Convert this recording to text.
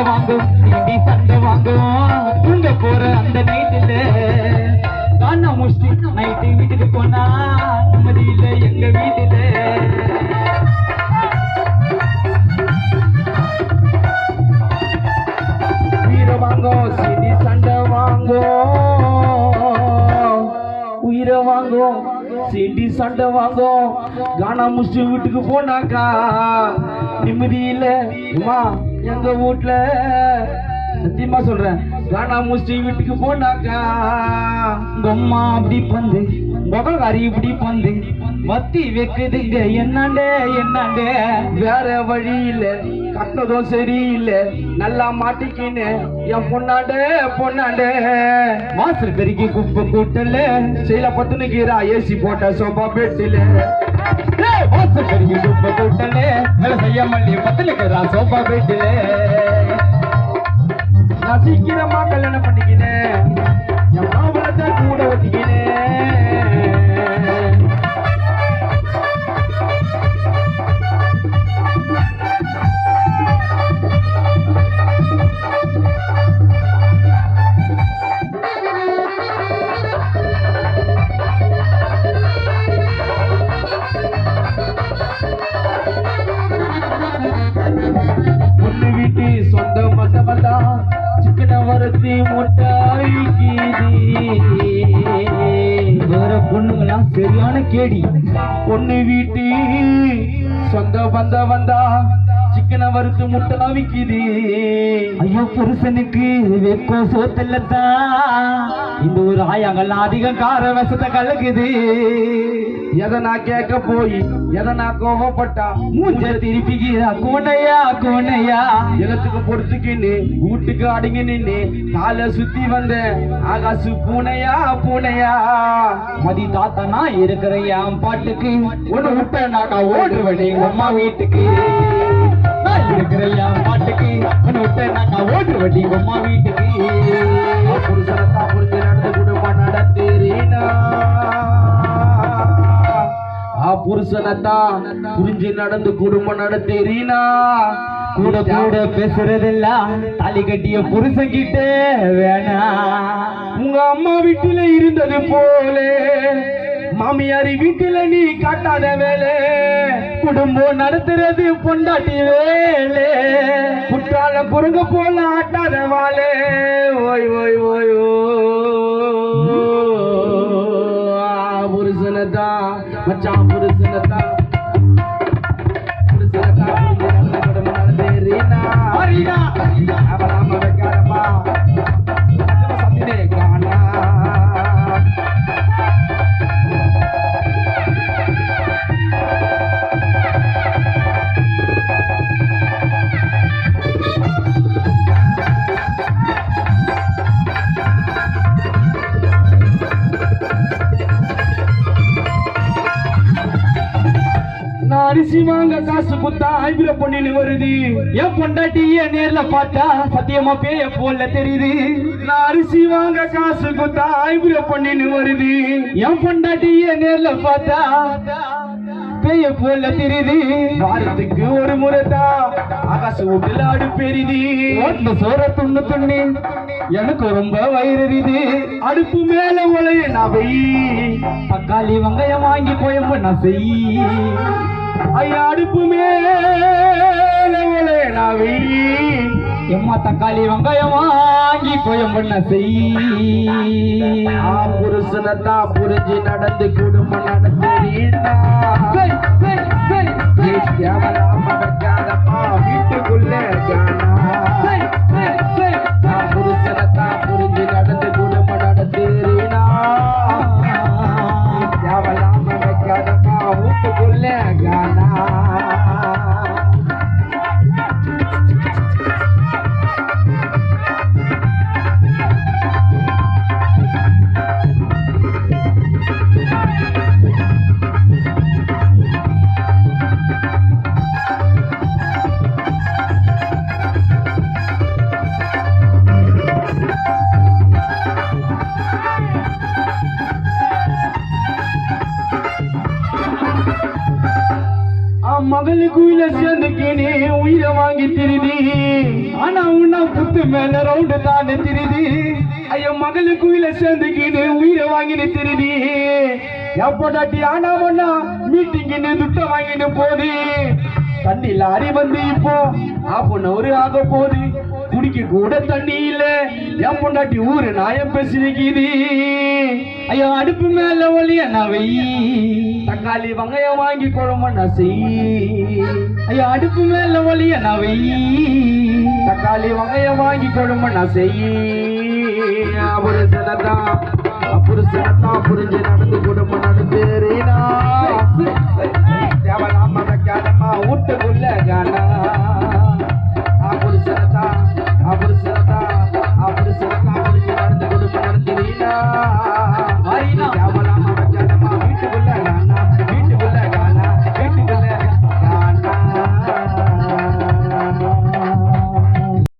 வாங்கும் சீண்டி சண்டை வாங்கும் தூங்க போற அந்த நைட்டுல காணா முடிச்சு நைட்டு வீட்டுக்கு போனா நிம்மதி இல்ல எங்க வீட்டுல வீர வாங்கும் சீண்டி சண்டை வாங்கும் உயிரை வாங்கும் சீண்டி சண்டை வாங்கும் காணா முடிச்சு வீட்டுக்கு போனாக்கா நிம்மதி இல்ல எங்க வீட்டுல சத்தியமா சொல்றேன் காணா முடிச்சு வீட்டுக்கு போனாக்கா அம்மா அப்படி பந்து முகக்காரி இப்படி பந்து மத்தி வைக்குதுங்க என்னாண்டே என்னாண்டே வேற வழி இல்ல கட்டினதும் சரியில்லை நல்லா மாட்டிக்கின்னு என் பொண்ணாண்டே பொண்ணாண்டே மாஸ்டர் பெருக்கி குப்பை கூட்டல செயல பத்துனுக்கிறா ஏசி போட்ட சோபா பெட்டில மாஸ்டர் பெருக்கி குப்பை கூட்டல வேலை செய்ய மல்லி பத்துனுக்கிறா சோபா பெட்டில நான் சீக்கிரமா கல்யாணம் பண்ணிக்கினேன் என் மாவளத்தை கூட ஒட்டிக்கினேன் பொண்ணு வீட்டு சொந்த மண்டபந்தா சிக்கன வரத்தி முட்டாய்க்கு வேற பொண்ணுங்களாம் சரியான கேடி பொண்ணு வீட்டு சொந்த பந்த வந்தா சிக்கன வறுத்து முட்டை விக்குது ஐயோ புருஷனுக்கு வெக்கோ சோத்தல்லத்தான் இந்த ஒரு ஆயாங்கெல்லாம் அதிகம் கார விஷத்தை கலக்குது எதை நான் கேட்க போய் எதை நான் கோவப்பட்டா மூஞ்ச திருப்பிக்கிறா கோணையா கோணையா இடத்துக்கு பொறுத்துக்கின்னு வீட்டுக்கு அடங்கி நின்னு காலை சுத்தி வந்தேன் ஆகாசு பூனையா பூனையா மதி தாத்தனா இருக்கிற என் பாட்டுக்கு ஒண்ணு விட்ட நாக்கா ஓடுவேன் எங்க அம்மா வீட்டுக்கு நான் இருக்கிற என் பாட்டுக்கு ஒண்ணு விட்ட நாக்கா ஓடுவேன் எங்க அம்மா வீட்டுக்கு புருஷனத்தா புரிஞ்சு நடந்து குடும்பம் நடத்தேரீனா புருஷனத்தான் புரிஞ்சு நடந்து குடும்பம் நடத்தேரீனா கூட கூட பேசுறதெல்லாம் தாலி கட்டிய புருஷன் கிட்ட வேணா உங்க அம்மா வீட்டுல இருந்தது போல மாமியாரி வீட்டுல நீ காட்டாத வேலை குடும்பம் நடத்துறது பொண்டாட்டி வேலை குற்றால குறுங்க போல ஆட்டாத வாழே ஓய் ஓய் ஓய் ஓ புருஷனத்தான் மச்சான் புருஷனத்தான் அரிசி வாங்க காசு குத்தா ஐபிர பொண்ணுன்னு வருது என் பொண்டாட்டிய நேர்ல பார்த்தா சத்தியமா பேய போல தெரியுது நான் அரிசி வாங்க காசு குத்தா ஐபிர பொண்ணுன்னு வருது என் பொண்டாட்டிய நேர்ல பார்த்தா பேய போல தெரியுது வாரத்துக்கு ஒரு முறைதான் ஆகாச வீட்டுல அடுப்பெரிது ஓட்ட சோற துண்ணு துண்ணி எனக்கு ரொம்ப வயிறுது அடுப்பு மேல உலைய நவை தக்காளி வெங்காயம் வாங்கி கோயம்பு நான் செய் ஐயா அடுப்பு மேல உலைய நவை எம்மா தக்காளி வெங்காயம் வாங்கி கோயம்பு நான் செய் புருஷனத்தான் புரிஞ்சு நடந்து குடும்பம் நடத்துறீண்டா வீட்டுக்குள்ள புருஷனத்தான் புரிஞ்சு நடந்து குடும்பம் நடத்துறீனா தேவலாம வைக்காதப்பா வீட்டுக்குள்ள கானா மகளுக்கு உயிரை சேர்ந்துக்கினே உயிரை வாங்கி திருதி ஆனா உன்ன புத்து மேல ரவுண்டு தானே திருதி ஐயோ மகளுக்கு உயிரை சேர்ந்துக்கினே உயிரை வாங்கினு திருதி எப்படாட்டி ஆனா ஒண்ணா மீட்டிங்கின்னு துட்ட வாங்கிட்டு போது தண்ணி லாரி வந்து இப்போ ஒரு ஆக போகுது குடிக்க கூட தண்ணி இல்ல என் பொண்டாட்டி ஊரு நாயம் பேசிருக்குது ஐயோ அடுப்பு மேல ஒளிய நவை தக்காளி வெங்காயம் வாங்கி குழம்பு செய் ஐயோ அடுப்பு மேல ஒளிய நவை தக்காளி வெங்காயம் வாங்கி குழம்பு செய் புருஷனத்தான் புரிஞ்சு நடந்து குடும்பம் நடந்து